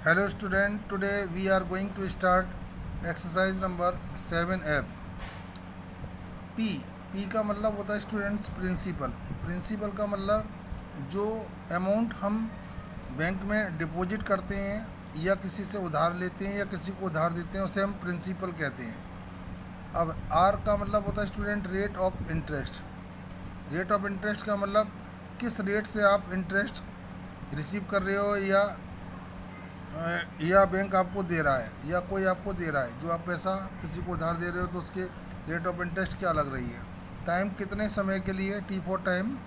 Hello student, today we are going to start exercise number 7F. P P का मतलब होता है students principal. Principal का मतलब जो अमाउंट हम बैंक में डिपॉजिट करते हैं या किसी से उधार लेते हैं या किसी को उधार देते हैं उसे हम प्रिंसिपल कहते हैं। अब R का मतलब होता है student rate of interest. Rate of interest का मतलब किस रेट से आप इंटरेस्ट रिसीव कर रहे हो या बैंक आपको दे रहा है या कोई आपको दे रहा है। जो आप पैसा किसी को उधार दे रहे हो तो उसके रेट ऑफ इंटरेस्ट क्या लग रही है। टाइम कितने समय के लिए, T for time.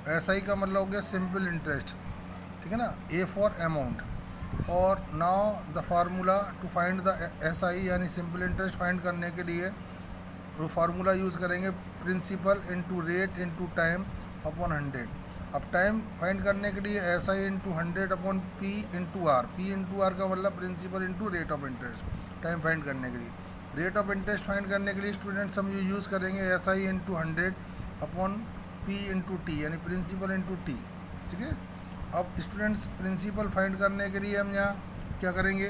S I का मतलब हो गया सिंपल इंटरेस्ट, ठीक है ना। A for amount. और now the formula to find the S I यानी सिंपल इंटरेस्ट फाइंड करने के लिए वो फार्मूला यूज़ करेंगे principal into rate into time upon 100। अब टाइम फाइंड करने के लिए S I into 100 upon P into R. P into R का मतलब principal into rate of interest time find करने के लिए। रेट ऑफ इंटरेस्ट फाइंड करने के लिए स्टूडेंट्स हम यूज़ करेंगे S I into 100 upon P into T यानी प्रिंसिपल इंटू टी, ठीक है। अब स्टूडेंट्स प्रिंसिपल फाइंड करने के लिए हम यहाँ क्या करेंगे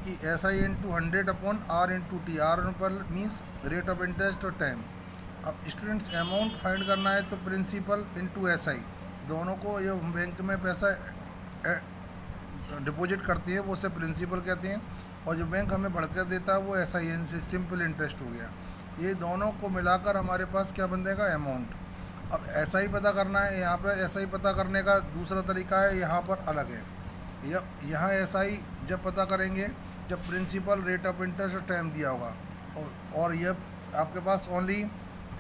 कि S I into 100 upon R into T. R पर मीन्स रेट ऑफ इंटरेस्ट और टाइम। अब स्टूडेंट्स अमाउंट फाइंड करना है तो प्रिंसिपल इंटू एस आई, दोनों को ये बैंक में पैसा डिपॉजिट करती है वो उसे प्रिंसिपल कहते हैं, और जो बैंक हमें बढ़कर देता है वो एस आई एन से सिंपल इंटरेस्ट हो गया। ये दोनों को मिलाकर हमारे पास क्या बन जाएगा, अमाउंट। अब एस आई पता करना है, यहाँ पर एस आई पता करने का दूसरा तरीका है, यहाँ पर अलग है। यहाँ एस आई जब पता करेंगे जब प्रिंसिपल रेट ऑफ इंटरेस्ट और टाइम दिया होगा, और ये आपके पास ओनली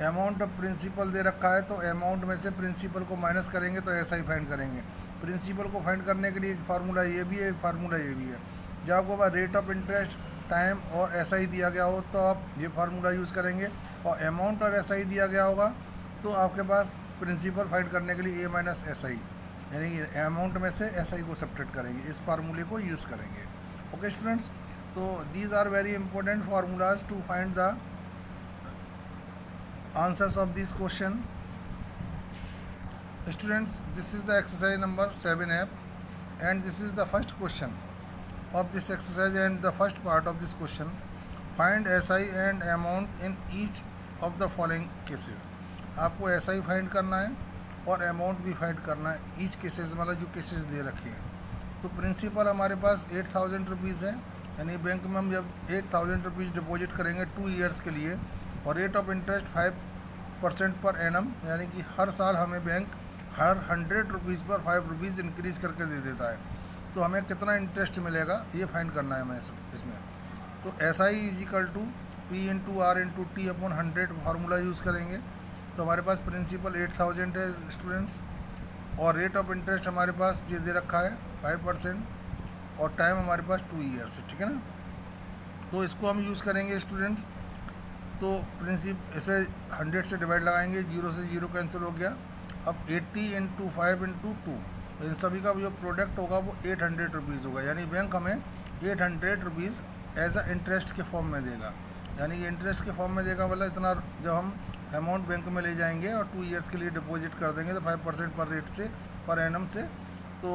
अमाउंट ऑफ प्रिंसिपल दे रखा है तो अमाउंट में से प्रिंसिपल को माइनस करेंगे तो एस आई फाइंड करेंगे। प्रिंसिपल को फाइंड करने के लिए एक फार्मूला ये भी है, एक फार्मूला ये भी है। जब आपको पास रेट ऑफ इंटरेस्ट टाइम और एस आई दिया गया हो तो आप ये फार्मूला यूज़ करेंगे, और अमाउंट और एस आई दिया गया होगा तो आपके पास प्रिंसिपल फाइंड करने के लिए ए माइनस एस आई यानी कि अमाउंट में से एस आई को सब्ट्रैक्ट करेंगे, इस फार्मूले को यूज़ करेंगे। ओके स्टूडेंट्स, तो these are very important formulas to find the answers of this question. Students, this is the exercise number 7F and this is the first question of this exercise and the first part of this question. Find SI and amount in each of the following cases. आपको SI find करना है और amount भी find करना है each cases, मतलब जो cases they रखे हैं। तो प्रिंसिपल हमारे पास 8000 रुपीज़ है, यानी बैंक में हम जब 8000 रुपीज़ डिपॉजिट करेंगे 2 ईयर्स के लिए, और rate of interest 5% per annum, यानी कि हर साल हमें बैंक हर 100 रुपीज़ पर 5 रुपीज़ इंक्रीज़ करके दे देता है। तो हमें कितना इंटरेस्ट मिलेगा ये फाइंड करना है हमें इसमें। तो S I is equal to P into R into T upon 100 formula use करेंगे। तो हमारे पास प्रिंसिपल 8000 है स्टूडेंट्स, और रेट ऑफ इंटरेस्ट हमारे पास ये दे रखा है 5%, और टाइम हमारे पास 2 ईयर्स है, ठीक है ना। तो इसको हम यूज़ करेंगे स्टूडेंट्स। तो इसे 100 से डिवाइड लगाएंगे, 0 से 0 कैंसिल हो गया। अब 80 इंटू 5 इंटू 2, इन सभी का जो प्रोडक्ट होगा वो 800 रुपीज़ होगा, यानी बैंक हमें 800 रुपीज़ एज अ इंटरेस्ट के फॉर्म में देगा। यानी कि इंटरेस्ट के फॉर्म में देगा मतलब इतना जब हम अमाउंट बैंक में ले जाएंगे और 2 ईयर्स के लिए डिपॉजिट कर देंगे तो 5% पर रेट से पर एनम से, तो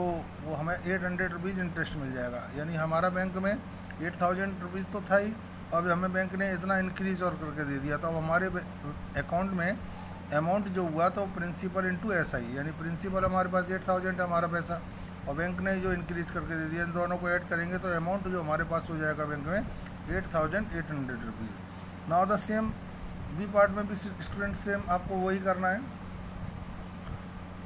वो हमें 800 रुपीज़ इंटरेस्ट मिल जाएगा। यानी हमारा बैंक में 8000 रुपीज़ तो था ही, अब हमें बैंक ने इतना इंक्रीज और करके दे दिया। तो अब हमारे अकाउंट में अमाउंट जो हुआ तो प्रिंसिपल इंटू एस आई, यानी प्रिंसिपल हमारे पास 8000 है हमारा पैसा, और बैंक ने जो इंक्रीज़ करके दे दिया, इन दोनों को ऐड करेंगे तो अमाउंट जो हमारे पास हो जाएगा बैंक में 8800 rupees. Now the same B part में भी स्टूडेंट सेम आपको वही करना है।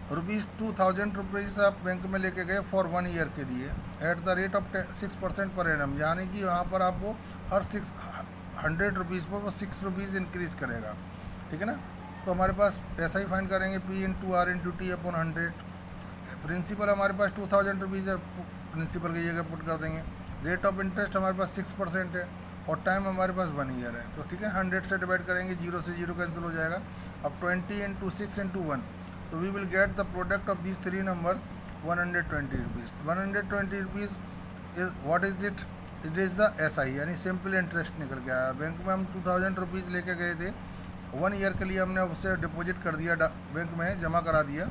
₹2000 रुपीज़ आप बैंक में लेके गए फॉर 1 ईयर के लिए eight the rate of 6% per annum, यानी कि यहाँ पर आपको हर 100 रुपीज़ पर वो 6 रुपीज़ इंक्रीज़ करेगा, ठीक है ना। तो हमारे पास ऐसा ही फाइंड करेंगे P into R into T upon 100। Principal हमारे पास 2000 रुपीज़ है, प्रिंसिपल की जगह पुट कर देंगे। रेट ऑफ इंटरेस्ट हमारे पास 6% है, और टाइम हमारे पास 1 ईयर है। तो ठीक है, 100 से डिवाइड करेंगे, 0 से 0 कैंसिल हो जाएगा। अब 20 इंटू 6 इंटू 1, तो we will get the product of these 3 numbers 120 rupees. 120 rupees is what is it, it is the S I यानी सिंपल इंटरेस्ट निकल के आया। बैंक में हम 2000 रुपीज़ लेके गए थे, 1 ईयर के लिए हमने उससे डिपॉजिट कर दिया, बैंक में जमा करा दिया,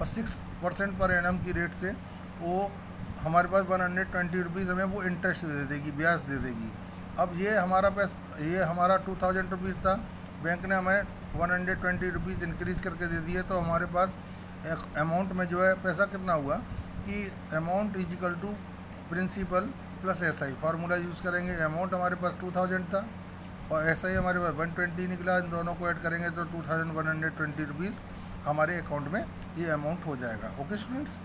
और 6% पर एनम की रेट से वो हमारे पास 120 रुपीज़ हमें वो इंटरेस्ट दे देगी, ब्याज दे देगी। अब ये हमारा 2000 रुपीज़ था, बैंक ने हमें 120 रुपीज़ इंक्रीज़ करके दे दिए। तो हमारे पास एक अमाउंट में जो है पैसा कितना हुआ कि amount is equal to principal plus SI। Formula use करेंगे। अमाउंट हमारे पास 2000 था और SI हमारे पास 120 निकला। इन दोनों को ऐड करेंगे तो 2120 रुपीज़ हमारे अकाउंट में ये अमाउंट हो जाएगा। Okay students,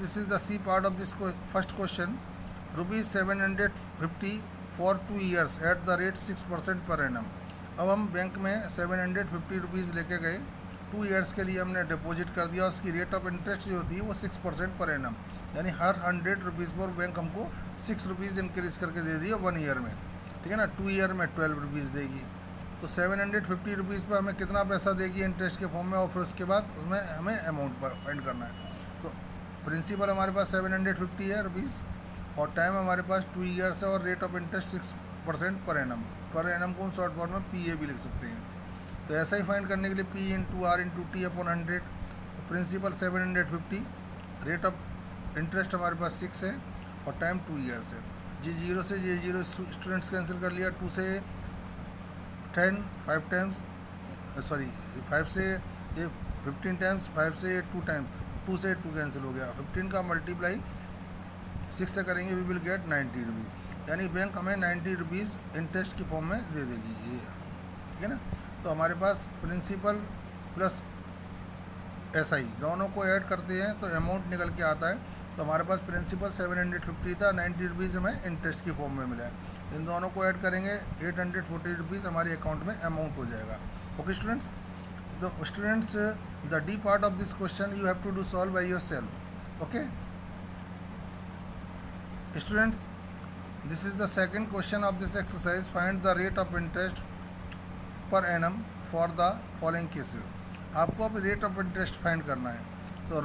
this is the C part of this first question. ₹750 for 2 years at the rate 6% per annum. अब हम बैंक में 750 रुपीज़ लेके गए, 2 ईयर्स के लिए हमने डिपॉजिट कर दिया। उसकी रेट ऑफ इंटरेस्ट जो होती है वो 6% पर एनम, यानी हर 100 रुपीज़ पर बैंक हमको 6 रुपीज़ इंक्रीज़ करके दे दी है 1 ईयर में, ठीक है ना। 2 ईयर में 12 रुपीज़ देगी। तो 750 रुपीज़ पर हमें कितना पैसा देगी इंटरेस्ट के फॉर्म में, और फिर उसके बाद उसमें हमें अमाउंट पर फाइंड करना है। तो प्रिंसिपल हमारे पास 750 है रुपीज़ और टाइम हमारे पास 2 ईयर्स है और rate of interest 6% per annum. Per annum को हम शॉर्ट फॉर्म में PA भी लिख सकते हैं। तो ऐसा ही फाइंड करने के लिए P into R into T upon 100। Principal 750, rate of interest हमारे पास 6 है और टाइम 2 ईयर्स है। J0 से J0 स्टूडेंट्स कैंसिल कर लिया। 2 से 10 5 टाइम्स, सॉरी 5 से ये 15 टाइम्स, 5 से 2 टाइम्स, 2 से 2 कैंसिल हो गया। 15 का मल्टीप्लाई 6 से करेंगे, वी विल गेट 90 रुपीज़, यानी बैंक हमें 90 रुपीज़ इंटरेस्ट की फॉर्म में दे देगी ये, ठीक है ना। तो हमारे पास प्रिंसिपल प्लस SI दोनों को ऐड करते हैं तो अमाउंट निकल के आता है। तो हमारे पास प्रिंसिपल 750 था, 90 रुपीज़ हमें इंटरेस्ट की फॉर्म में मिला है। इन दोनों को ऐड करेंगे 840 रुपीज़ हमारे अकाउंट में अमाउंट हो जाएगा। Okay students, the D part of this question you have to do solve by yourself. Okay students, this is the second question of this exercise. Find the rate of interest per annum for the following cases. आपको अब rate of interest find करना है। तो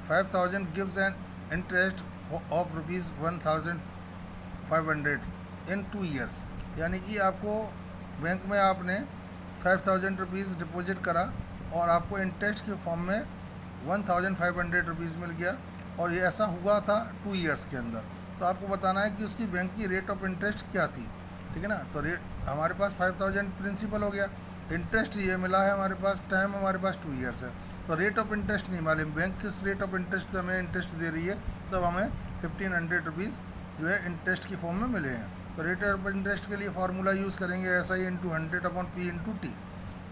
₹5000 gives an interest of ₹1500 in 2 years, यानी कि आपको bank में आपने 5000 रुपीज़ डिपॉजिट करा और आपको इंटरेस्ट के फॉर्म में 1500 रुपीज़ मिल गया और ये ऐसा हुआ था 2 ईयर्स के अंदर। तो आपको बताना है कि उसकी बैंक की रेट ऑफ इंटरेस्ट क्या थी, ठीक है ना। तो रेट हमारे पास 5000 प्रिंसिपल हो गया, इंटरेस्ट ये मिला है हमारे पास, टाइम हमारे पास 2 ईयर्स है। तो रेट ऑफ इंटरेस्ट नहीं मालूम बैंक किस रेट ऑफ इंटरेस्ट से हमें इंटरेस्ट दे रही है, तब हमें 1500 रुपीज़ जो है इंटरेस्ट की फॉर्म में मिले हैं। तो रेट ऑफ इंटरेस्ट के लिए फार्मूला यूज़ करेंगे SI into 100 upon P into T।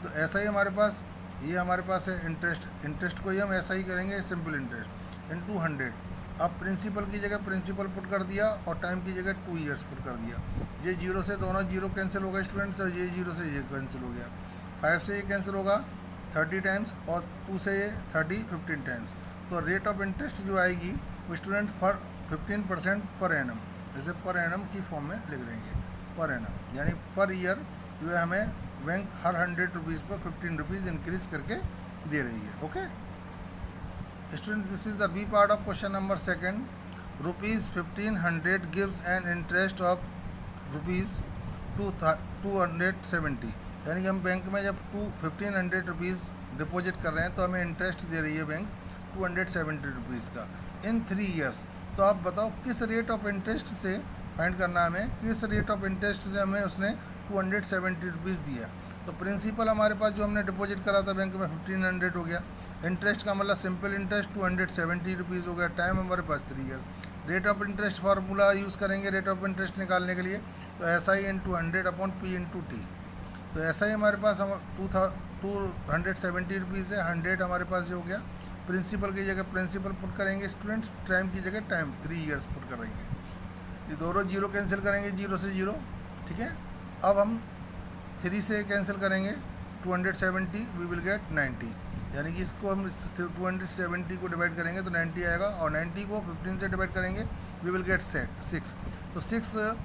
तो SI हमारे पास ये हमारे पास है इंटरेस्ट को ही हम SI करेंगे, सिंपल इंटरेस्ट इंटू 100। अब प्रिंसिपल की जगह प्रिंसिपल पुट कर दिया और टाइम की जगह 2 ईयर्स पुट कर दिया। ये 0 से दोनों 0 कैंसिल हो गए स्टूडेंट्स, और ये 0 से ये कैंसिल हो गया। 5 से ये कैंसिल होगा 30 टाइम्स और 2 से ये 30 15 टाइम्स। तो रेट ऑफ इंटरेस्ट जो आएगी वो स्टूडेंट फॉर 15% पर एनम, जैसे पर एनम की फॉर्म में लिख देंगे पर एनम, यानी पर ईयर जो है हमें बैंक हर 100 रुपीज़ पर 15 रुपीज़ इंक्रीज़ करके दे रही है। Okay student, this is the B part of question number second. ₹1500 gives an interest of ₹270, यानी कि हम बैंक में जब 1500 रुपीज़ डिपॉजिट कर रहे हैं तो हमें इंटरेस्ट दे रही है बैंक 270 रुपीज़ का इन 3 ईयर्स। तो आप बताओ किस रेट ऑफ इंटरेस्ट से फाइंड करना है हमें, किस रेट ऑफ इंटरेस्ट से हमें उसने 270 रुपीज़ दिया। तो प्रिंसिपल हमारे पास जो हमने डिपॉजिट करा था बैंक में 1500 हो गया, इंटरेस्ट का मतलब सिंपल इंटरेस्ट 270 रुपीज़ हो गया, टाइम हमारे पास 3 years. Rate of interest formula use करेंगे रेट ऑफ इंटरेस्ट निकालने के लिए, तो SI into 100 upon P into T। तो SI हमारे पास 270 रुपीज़ है, 100 हमारे पास ये हो गया। प्रिंसिपल की जगह प्रिंसिपल पुट करेंगे स्टूडेंट्स, टाइम की जगह टाइम 3 ईयर्स पुट करेंगे। ये दोनों 0 कैंसिल करेंगे, 0 से 0, ठीक है। अब हम 3 से कैंसिल करेंगे 270, वी विल गेट 90, यानी कि इसको हम 270 को डिवाइड करेंगे तो 90 आएगा और 90 को 15 से डिवाइड करेंगे वी विल गेट 6। तो 6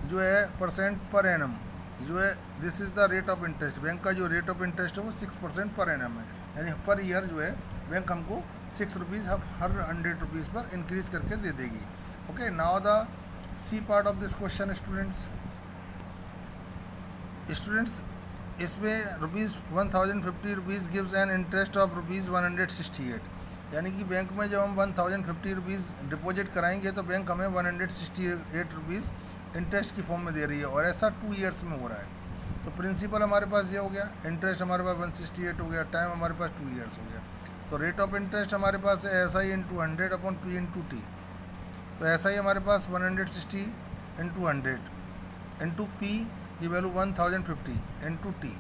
जो है परसेंट पर एनम जो है, this is the rate of interest. Bank का जो रेट ऑफ इंटरेस्ट है वो 6% पर एनम है, यानी पर ईयर जो है बैंक हमको 6 रुपीज़ हर 100 रुपीज़ पर इंक्रीज़ करके दे देगी। Okay, now the C part of this question students, इसमें ₹1050 गिव्स एन इंटरेस्ट ऑफ ₹168, यानी कि बैंक में जब हम 1050 रुपीज़ डिपॉजिट कराएंगे तो बैंक हमें 168 रुपीज़ इंटरेस्ट की फॉर्म में दे रही है, और ऐसा 2 ईयर्स में हो रहा है। तो प्रिंसिपल हमारे पास ये हो गया, इंटरेस्ट हमारे पास 168 हो गया, टाइम हमारे पास 2 ईयर्स हो गया। तो रेट ऑफ इंटरेस्ट हमारे पास है S I into 100 upon P into T. तो एस आई हमारे पास 160 इंटू 100 इंटू पी की वैल्यू 1050 इंटू टी,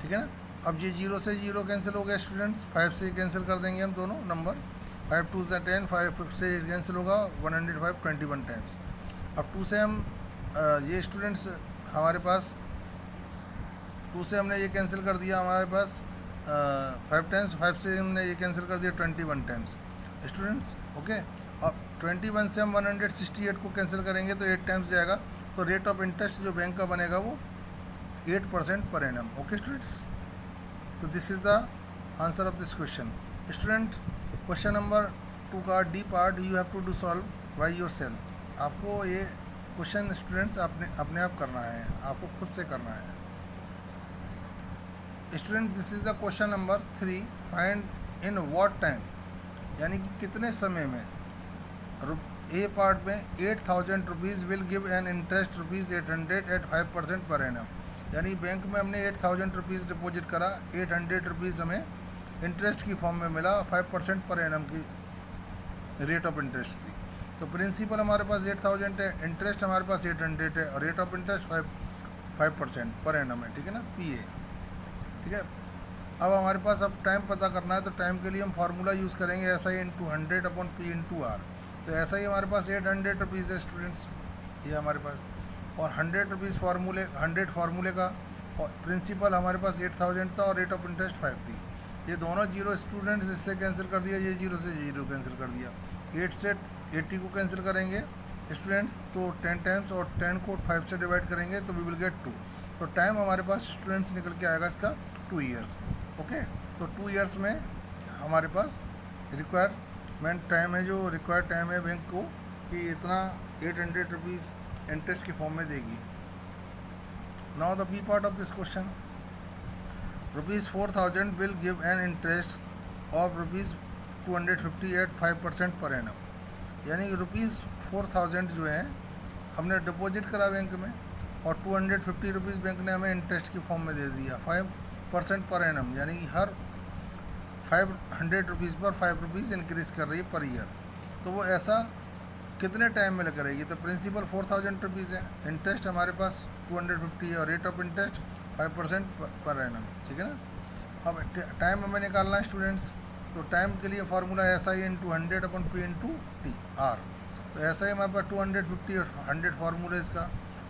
ठीक है ना। अब ये 0 से 0 कैंसिल हो गया स्टूडेंट्स, 5 से कैंसिल कर देंगे हम दोनों नंबर, 5 2 से 10, 5 से कैंसिल होगा 105 21 टाइम्स। अब 2 से हम ये स्टूडेंट्स हमारे पास 2 से हमने ये कैंसिल कर दिया हमारे पास 5 टाइम्स, 5 से हमने ये कैंसिल कर दिया 21 टाइम्स स्टूडेंट्स, ओके। अब 21 से हम 168 को कैंसिल करेंगे तो 8 टाइम्स जाएगा। तो रेट ऑफ इंटरेस्ट जो बैंक का बनेगा वो 8% पर एनम, ओके स्टूडेंट्स। तो this is the answer of this question student. Question number 2 का D part you have to do solve by yourself. आपको ये क्वेश्चन स्टूडेंट्स अपने आप करना है, आपको खुद से करना है student. This is the question number 3, find in what time, यानी कि कितने समय में ए पार्ट में 8000 rupees will give an interest rupees 800 at 5% per annum. यानी बैंक में हमने 8000 रुपीज़ डिपॉजिट करा, 800 रुपीज़ हमें इंटरेस्ट की फॉर्म में मिला, 5% पर एनम की रेट ऑफ इंटरेस्ट थी। तो प्रिंसिपल हमारे पास 8000 है, इंटरेस्ट हमारे पास 800 है, और rate of interest 5% per annum है, ठीक है ना, पी ए, ठीक है। अब हमारे पास अब टाइम पता करना है, तो टाइम के लिए हम फार्मूला यूज़ करेंगे S I into 100 upon P into R. तो ऐसा ही हमारे पास 800 रुपीज़ है स्टूडेंट्स, ये हमारे पास, और 100 रुपीज़ फार्मूले 100 फार्मूले का, और प्रिंसिपल हमारे पास 8000 था और रेट ऑफ इंटरेस्ट 5 थी। ये दोनों जीरो स्टूडेंट्स इससे कैंसिल कर दिया, ये 0 से 0 कैंसिल कर दिया। 8 से 80 को कैंसिल करेंगे स्टूडेंट्स तो 10 टाइम्स, और 10 को 5 से डिवाइड करेंगे तो वी विल गेट 2। तो टाइम हमारे पास स्टूडेंट्स निकल के आएगा इसका 2 ईयर्स, ओके। तो 2 ईयर्स में हमारे पास रिक्वायरमेंट टाइम है, जो रिक्वायर्ड टाइम है बैंक को कि इतना 800 रुपीज़ इंटरेस्ट की फॉर्म में देगी। Now the B part of this question, ₹4000 will give an interest of ₹250 at 5% per annum. यानी ₹4000 जो है हमने डिपॉजिट करा बैंक में, और 250 रुपीज़ बैंक ने हमें इंटरेस्ट की फॉर्म में दे दिया 5% पर एनम, यानी हर 500 रुपीज़ पर 5 रुपीज़ इंक्रीज़ कर रही है पर ईयर। तो वो ऐसा कितने टाइम में करेगी? तो प्रिंसिपल 4000 रुपीज़ है, इंटरेस्ट हमारे पास 250 है, और rate of interest 5% per annum, ठीक है ना। अब टाइम हमें निकालना है स्टूडेंट्स, तो टाइम के लिए formula S I into 100 upon P into T are. तो एस आई हमारे पास 250 और 100 फार्मूला इसका,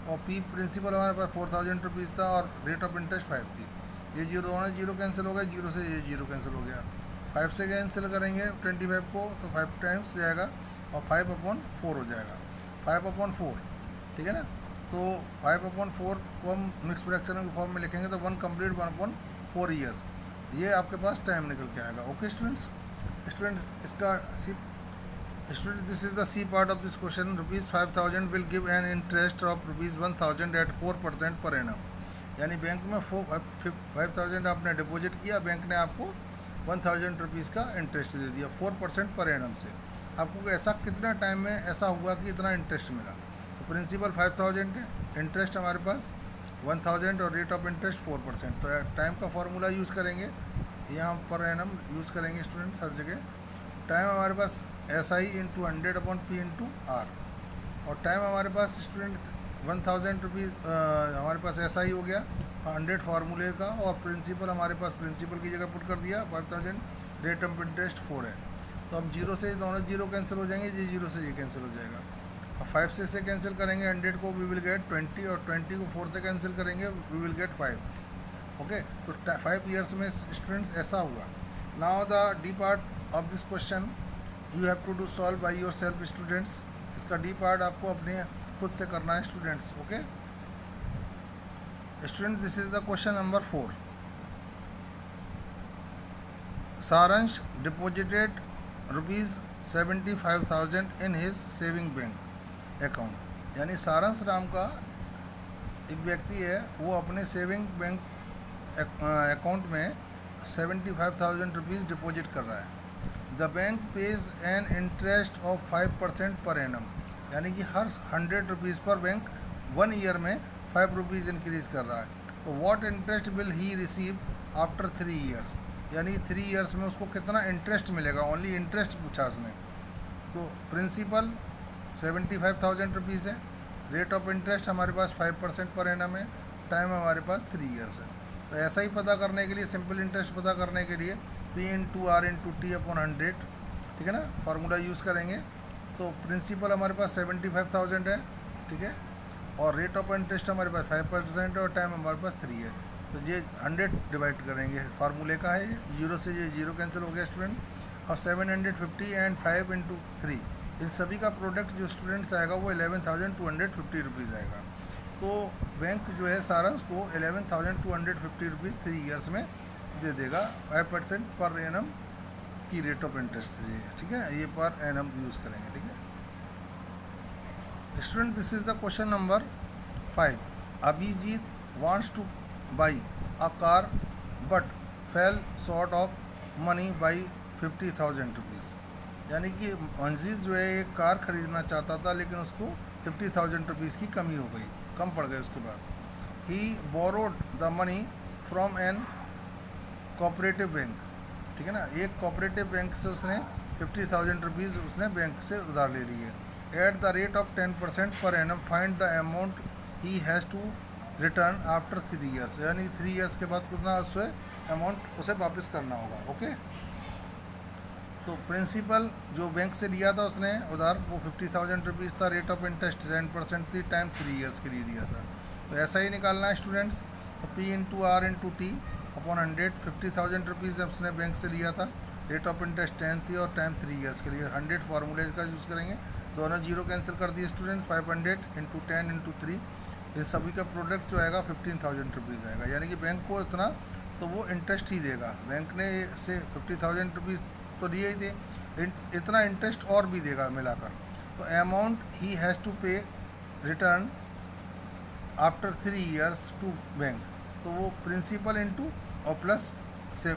और पी प्रिंसिपल हमारे पास 4000 रुपीज़ था, और रेट ऑफ इंटरेस्ट 5 थी। ये जीरो होना, जीरो कैंसिल हो गया, 0 से ये 0 कैंसिल हो गया। 5 से कैंसिल करेंगे 25 को तो 5 टाइम्स जाएगा, और 5/4 हो जाएगा, 5/4, ठीक है ना। तो 5/4 को हम मिक्स फ्रैक्शन की फॉर्म में लिखेंगे तो 1 कंप्लीट 1/4 ईयर्स, ये आपके पास टाइम निकल के आएगा, ओके स्टूडेंट्स। इसका C student this is the C part of this question, ₹5000 will give an interest of ₹1000 at 4% per annum. यानी बैंक में 5000 आपने डिपॉजिट किया, बैंक ने आपको 1000 रुपीज़ का इंटरेस्ट दे दिया 4% पर एनम से। आपको ऐसा कितना टाइम में ऐसा हुआ कि इतना इंटरेस्ट मिला? तो प्रिंसिपल 5000 है, इंटरेस्ट हमारे पास 1000, और रेट ऑफ इंटरेस्ट 4%। तो टाइम का फार्मूला यूज़ करेंगे, यहाँ पर एनम यूज़ करेंगे स्टूडेंट्स हर जगह। टाइम हमारे पास S I into 100 upon P into R, और टाइम हमारे पास स्टूडेंट 1000 रुपीज़ हमारे पास एस आई हो गया 100 फार्मूले का, और प्रिंसिपल हमारे पास प्रिंसिपल की जगह पुट कर दिया 5000, रेट ऑफ इंटरेस्ट 4 है। तो अब 0 से दोनों 0 कैंसिल हो जाएंगे, ये 0 से ये कैंसिल हो जाएगा। अब 5 से इसे कैंसिल करेंगे 100 को, वी विल गेट 20, और 20 को 4 से कैंसिल करेंगे वी विल गेट 5, ओके। तो 5 ईयर्स में स्टूडेंट्स ऐसा हुआ। Now the D part of this question you have to do solve by yourself students. इसका डी पार्ट आपको अपने खुद से करना है students, okay student. This is the question number 4। Saransh deposited ₹75,000 in his saving bank account. यानी सारंश राम का एक व्यक्ति है, वो अपने सेविंग बैंक अकाउंट में 75,000 रुपीज़ डिपॉजिट कर रहा है। The bank page N interest of 5% per annum, यानी कि हर 100 रुपीज़ पर बैंक 1 ईयर में 5 रुपीज़ इंक्रीज कर रहा है। तो what interest will he receive after 3 year, यानी 3 ईयर्स में उसको कितना इंटरेस्ट मिलेगा, ओनली इंटरेस्ट पूछा उसने। तो प्रिंसिपल 75,000 रुपीज़ है, रेट ऑफ इंटरेस्ट हमारे पास 5% पर एनम है, टाइम हमारे पास 3 ईयर्स है। तो ऐसा ही पता करने के लिए, सिंपल इंटरेस्ट पता करने के लिए P into R into T upon 100, ठीक है ना, फार्मूला यूज़ करेंगे। तो प्रिंसिपल हमारे पास 75,000 है, ठीक है, और रेट ऑफ इंटरेस्ट हमारे पास 5% है और टाइम हमारे पास 3 है। तो ये 100 डिवाइड करेंगे, फार्मूले का है, जीरो से ये जीरो कैंसिल हो गया स्टूडेंट। अब 750 एंड 5 इंटू 3, इन सभी का प्रोडक्ट जो स्टूडेंट्स आएगा वो 11,250 रुपीज़ आएगा। तो बैंक जो है सारांश को 11,250 रुपीज़ 3 ईयर्स में दे देगा, 5% पर एनम की रेट ऑफ इंटरेस्ट से, ठीक है, ये पर एनम यूज़ करेंगे, ठीक है student. This is the question number 5। Abhijeet wants to buy a car but fell short of money by 50,000 rupees, यानी कि मंजीत जो है एक कार खरीदना चाहता था लेकिन उसको 50,000 रुपीज़ की कमी हो गई, कम पड़ गए उसके पास। He borrowed the money from an cooperative bank, ठीक है ना, एक कोऑपरेटिव बैंक से उसने 50,000 रुपीज़ उसने बैंक से उधार ले लिए। Eight the rate of 10% per annum find the amount he has to return after 3 years, यानी 3 ईयर्स के बाद कितना उससे अमाउंट उसे वापस करना होगा। ओके, तो प्रिंसिपल जो बैंक से लिया था उसने उधार वो 50,000 रुपीज़ था, रेट ऑफ इंटरेस्ट 10% थी, टाइम 3 ईयर्स के लिए लिया था। तो ऐसा ही निकालना है स्टूडेंट्स। तो P into R into T upon 100, 50,000 rupees उसने बैंक से लिया था, रेट ऑफ इंटरेस्ट 10 थी और टाइम 3 ईयर्स के लिए 100 फार्मूले का यूज़ करेंगे। दोनों जीरो कैंसिल कर दिए स्टूडेंट। 500 इंटू 10 इंटू 3, इन सभी का प्रोडक्ट जो आएगा 15,000 रुपीज़ आएगा, यानी कि बैंक को इतना तो वो इंटरेस्ट ही देगा। बैंक ने से 50,000 रुपीज़ तो लिए ही थे, इतना इंटरेस्ट और भी देगा मिलाकर। तो amount he has to pay return after 3 years to bank, तो वो प्रिंसिपल इंटू और प्लस से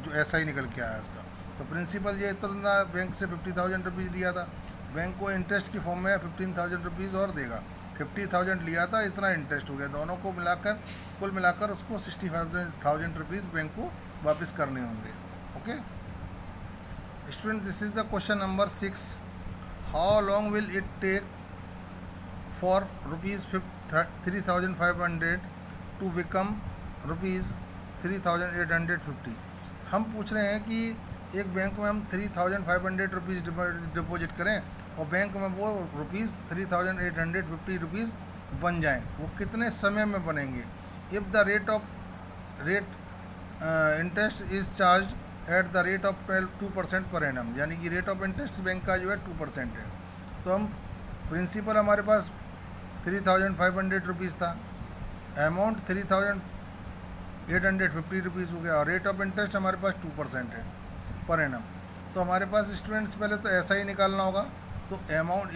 जो ऐसा ही निकल के आया इसका। तो प्रिंसिपल ये इतना बैंक से 50,000 रुपीज़ लिया था, बैंक को इंटरेस्ट की फॉर्म में 15,000 रुपीज़ और देगा। 50,000 लिया था, इतना इंटरेस्ट हो गया, दोनों को मिलाकर कुल मिलाकर उसको 65,000 रुपीज़ बैंक को वापस करने होंगे। Okay student, this is the question number 6। How long will it take for rupees 3,500 to become rupees 3,850। हम पूछ रहे हैं कि एक बैंक में हम 3,500 रुपीज़ डिपॉजिट करें और बैंक में वो रुपीज़ 3,850 रुपीज़ बन जाएं, वो कितने समय में बनेंगे। If the rate interest is charge at the rate of 2% per annum, यानी कि रेट ऑफ इंटरेस्ट बैंक का जो है 2% है। तो हम प्रिंसिपल हमारे पास 3,500 रुपीज़ था, अमाउंट 3,850 रुपीज़ हो गया और रेट ऑफ इंटरेस्ट हमारे पास 2% है पर एनम। तो हमारे पास स्टूडेंट्स पहले तो ऐसा ही निकालना होगा। तो अमाउंट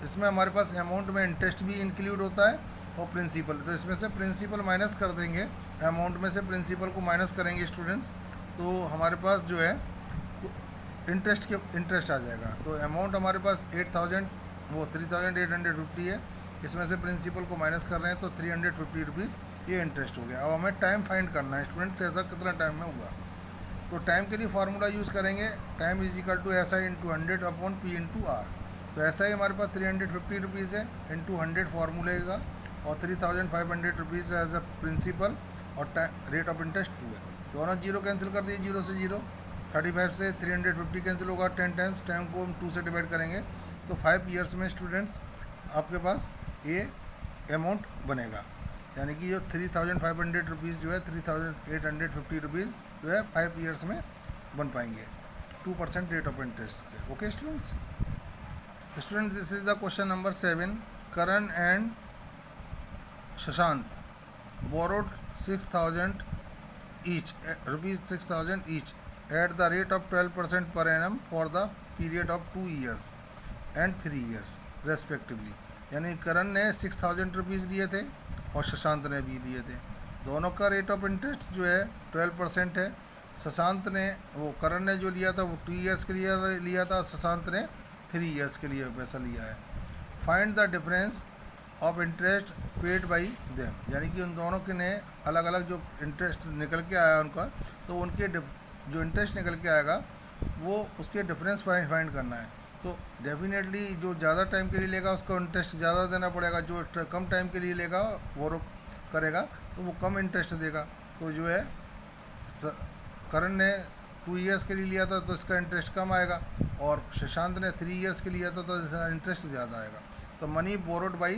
इसमें हमारे पास अमाउंट में इंटरेस्ट भी इंक्लूड होता है और प्रिंसिपल, तो इसमें से प्रिंसिपल माइनस कर देंगे, अमाउंट में से प्रिंसिपल को माइनस करेंगे स्टूडेंट्स, तो हमारे पास जो है इंटरेस्ट आ जाएगा। तो अमाउंट हमारे पास 3,850 है, इसमें से प्रिंसिपल को माइनस कर रहे हैं तो 350 रुपीज़ ये इंटरेस्ट हो गया। अब हमें टाइम फाइंड करना है स्टूडेंट्स, ऐसा कितना टाइम में हुआ। तो टाइम के लिए फार्मूला यूज़ करेंगे, time is equal to SI into 100 upon P into R. तो SI हमारे पास 350 रुपीज़ है इंटू 100 फार्मूले का, और 3,500 रुपीज़ एज अ प्रिंसिपल और रेट ऑफ इंटरेस्ट 2 है। दोनों जीरो कैंसिल कर दिए, जीरो से जीरो, 35 से 350 कैंसिल होगा 10 टाइम्स, टाइम को हम 2 से डिवाइड करेंगे तो 5 ईयर्स में स्टूडेंट्स आपके पास ये अमाउंट बनेगा, यानी कि जो 3,500 रुपीज़ जो है 3,850 रुपीज़ जो है 5 ईयर्स में बन पाएंगे 2% रेट ऑफ इंटरेस्ट से। Okay students, this is the question number 7। Karan and Shashant borrowed 6,000 each rupees 6,000 each at the rate of 12% per annum for the period of 2 years and 3 years respectively। यानी करण ने 6,000 rupees लिए थे और शशांत ने भी लिए थे, दोनों का रेट ऑफ इंटरेस्ट जो है 12% है शशांत ने वो करण ने जो लिया था वो 2 ईयर्स के लिए लिया था, शशांत ने 3 ईयर्स के लिए पैसा लिया है। Find the difference of interest paid by them, यानी कि उन दोनों के ने अलग अलग जो इंटरेस्ट निकल के आया उनका, तो उनके जो इंटरेस्ट निकल के आएगा वो उसके डिफरेंस फाइंड करना है। तो डेफिनेटली जो ज़्यादा टाइम के लिए लेगा उसको इंटरेस्ट ज़्यादा देना पड़ेगा, जो कम टाइम के लिए लेगा वो करेगा तो वो कम इंटरेस्ट देगा। तो जो है करण ने 2 ईयर्स के लिए लिया था तो इसका इंटरेस्ट कम आएगा, और शशांत ने 3 ईयर्स के लिए लिया था तो इसका इंटरेस्ट ज़्यादा आएगा। तो मनी बोरोड बाई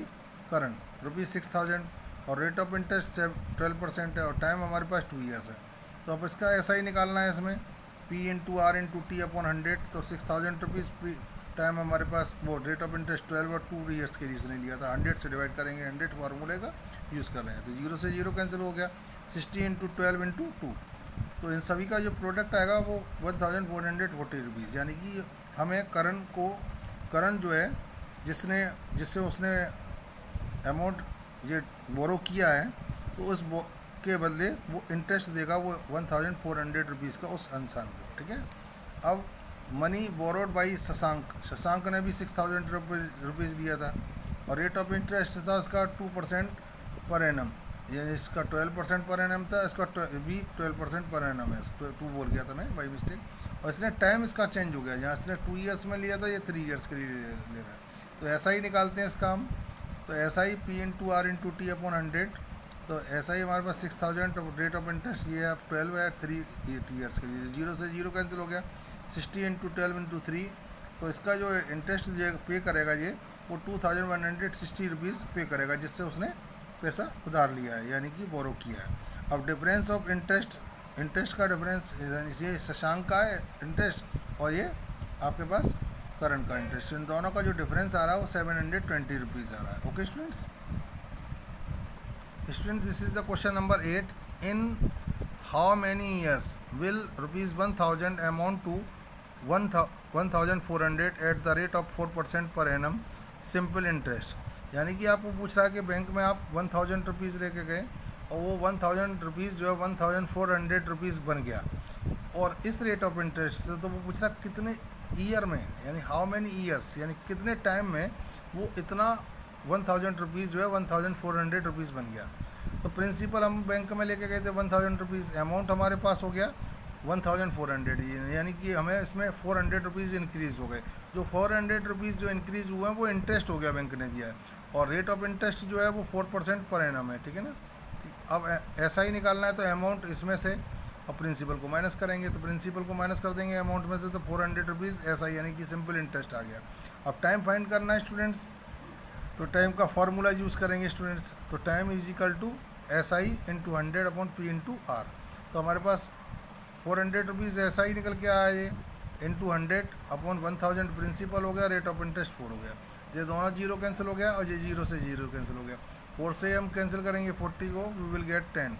करण ₹6000 और रेट ऑफ इंटरेस्ट 12% है, और टाइम हमारे पास 2 ईयर्स है। तो अब इसका ऐसा ही निकालना है, इसमें P/R/T/100, तो ₹6000 टाइम हमारे पास, वो रेट ऑफ इंटरेस्ट 12 और 2 ईयर्स के लिए इसने लिया था, 100 से डिवाइड करेंगे, 100 फार्मूले का यूज़ कर रहे हैं, तो 0 से 0 कैंसिल हो गया, 60 × 12 × 2, तो इन सभी का जो प्रोडक्ट आएगा वो ₹1440, यानी कि हमें करण जो है जिससे उसने अमाउंट ये बोरो किया है, तो उस के बदले वो इंटरेस्ट देगा वो ₹1400 का उस इंसान को, ठीक है। अब मनी बोरोड बाई शशांक ने भी ₹6000 लिया था, और रेट ऑफ इंटरेस्ट था उसका 2% पर एनम, यानी इसका 12% पर एनम था, इसका भी 12% पर एनम है, 2 बोल गया था मैं बाई मिस्टेक, और इसने टाइम इसका चेंज हो गया, जहाँ इसने 2 ईयर्स में लिया था ये 3 ईयर्स के लिए ले रहा है। तो ऐसा ही निकालते हैं इसका हम, तो ऐसा ही P/R/T/100, तो ऐसा ही हमारे पास 6000, रेट ऑफ इंटरेस्ट ये है 12 है, 3 ईयर्स के लिए, 0 से 0 कैंसिल हो गया, 60 × 12 × 3, तो इसका जो इंटरेस्ट जो पे करेगा ये वो ₹2160 पे करेगा, जिससे उसने पैसा उधार लिया है, यानी कि बोरो किया है। अब डिफरेंस ऑफ इंटरेस्ट का डिफरेंस, यानी ये शशांक का है इंटरेस्ट, और ये आपके पास करण का इंटरेस्ट, इन दोनों का जो डिफरेंस आ रहा है वो ₹720 आ रहा है। Okay students, this is the question number 8। In how many years will ₹1000 amount to 1400 at the rate of 4% per annum simple interest, यानी कि आपको पूछ रहा है कि बैंक में आप ₹1000 लेके गए और वो ₹1000 जो है ₹1400 बन गया, और इस रेट ऑफ इंटरेस्ट से, तो वो पूछ रहा कितने ईयर में, यानी हाउ मैनी ईयर्स, यानी कितने टाइम में वो इतना ₹1000 जो है ₹1400 बन गया। तो प्रिंसिपल हम बैंक में लेके गए थे ₹1000, अमाउंट हमारे पास हो गया 1400, यानी कि हमें इसमें ₹400 इंक्रीज़ हो गए। जो ₹400 जो इंक्रीज़ हुए हैं वो इंटरेस्ट हो गया, बैंक ने दिया है, और रेट ऑफ इंटरेस्ट जो है वो 4% पर एनम है, ठीक है ना। अब ऐसा ही निकालना है, तो अमाउंट इसमें से अब प्रिंसिपल को माइनस करेंगे, तो प्रिंसिपल को माइनस कर देंगे अमाउंट में से, तो ₹400 ऐसा ही, यानी कि सिंपल इंटरेस्ट आ गया। अब टाइम फाइंड करना है स्टूडेंट्स, तो टाइम का फार्मूला यूज़ करेंगे स्टूडेंट्स, तो टाइम = SI × 100/P/R, तो हमारे पास ₹400 ऐसा ही निकल के आया, ये × 100/1000 प्रिंसिपल हो गया, रेट ऑफ इंटरेस्ट 4 हो गया, ये दोनों 0 कैंसिल हो गया, और ये 0 से 0 कैंसिल हो गया, 4 से हम कैंसिल करेंगे 40 को, वी विल गेट 10,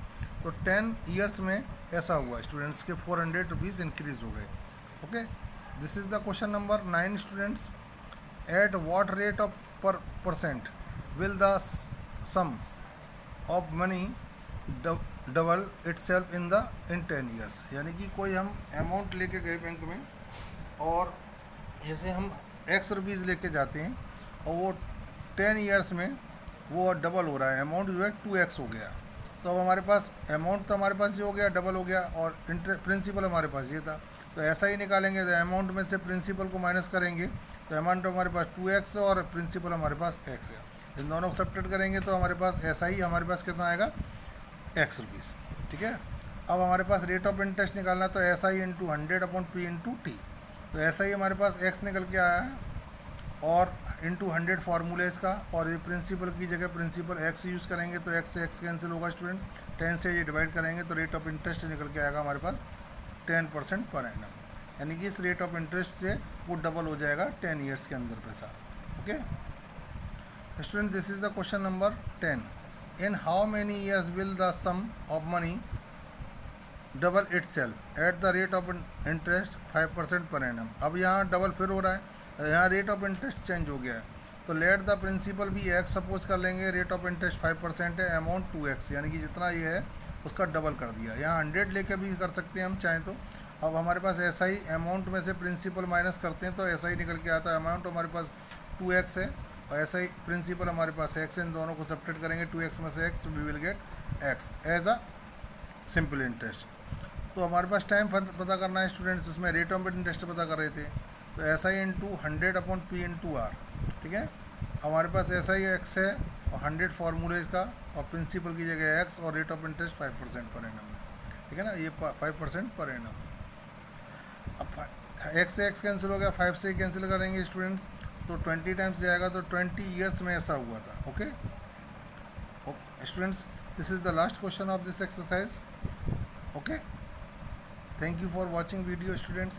तो 10 ईयर्स में ऐसा हुआ स्टूडेंट्स के ₹400 इंक्रीज़ हो गए। Okay, this is the question number 9 students. At what rate of % will the sum of money double itself in 10 years, यानी कि कोई हम अमाउंट लेके गए बैंक में, और जैसे हम ₹X लेके जाते हैं और वो 10 ईयर्स में वो डबल हो रहा है, अमाउंट जो है 2x हो गया, तो अब हमारे पास अमाउंट तो हमारे पास ये हो गया, डबल हो गया, और प्रिंसिपल हमारे पास ये था, तो ऐसा ही निकालेंगे, तो अमाउंट में से प्रिंसिपल को माइनस करेंगे, तो अमाउंट हमारे पास 2x और प्रिंसिपल हमारे पास x है, इन दोनों को सब्ट्रैक्ट करेंगे तो हमारे पास ऐसा ही, हमारे पास कितना आएगा ₹X, ठीक है। अब हमारे पास रेट ऑफ इंटरेस्ट निकालना, तो SI × 100/P/T, तो ऐसा ही हमारे पास x निकल के आया है, और × 100 फार्मूला इसका, और ये प्रिंसिपल की जगह प्रिंसिपल x यूज़ करेंगे, तो x से x कैंसिल होगा स्टूडेंट, 10 से ये डिवाइड करेंगे, तो रेट ऑफ इंटरेस्ट निकल के आएगा हमारे पास 10% पर एनम, यानी कि इस रेट ऑफ इंटरेस्ट से वो डबल हो जाएगा 10 ईयर्स के अंदर पैसा। Okay student, this is the question number 10। In how many years will the sum of money double itself at the rate of interest 5% per annum. अब यहाँ डबल फिर हो रहा है, यहाँ रेट ऑफ इंटरेस्ट चेंज हो गया है, तो लेट द प्रिंसिपल भी एक्स सपोज कर लेंगे, रेट ऑफ इंटरेस्ट 5% है, अमाउंट 2x, यानी कि जितना ये है उसका डबल कर दिया। यहाँ 100 लेके भी कर सकते हैं हम चाहें तो। अब हमारे पास ऐसा ही अमाउंट में से प्रिंसिपल माइनस करते हैं तो ऐसा ही निकल के आता है। अमाउंट हमारे पास 2x है और ऐसा ही प्रिंसिपल हमारे पास x है, इन दोनों को सब्ट्रैक्ट करेंगे, 2x में से x, we will get x as a simple interest. तो हमारे पास टाइम पता करना है स्टूडेंट्स, उसमें रेट ऑफ इंटरेस्ट पता कर रहे थे, तो ऐसा ही इंटू 100/p/r, ठीक है। हमारे पास ऐसा ही x है और 100 फार्मूलेज का, और प्रिंसिपल की जगह x, और rate of interest 5% per annum है, ठीक है ना, ये 5% पर एनम। अब x से x कैंसिल हो गया, 5 से कैंसिल करेंगे स्टूडेंट्स, तो 20 टाइम्स जाएगा, तो 20 ईयर्स में ऐसा हुआ था। Okay students, this is the last question of this exercise. Okay, thank you for watching video students.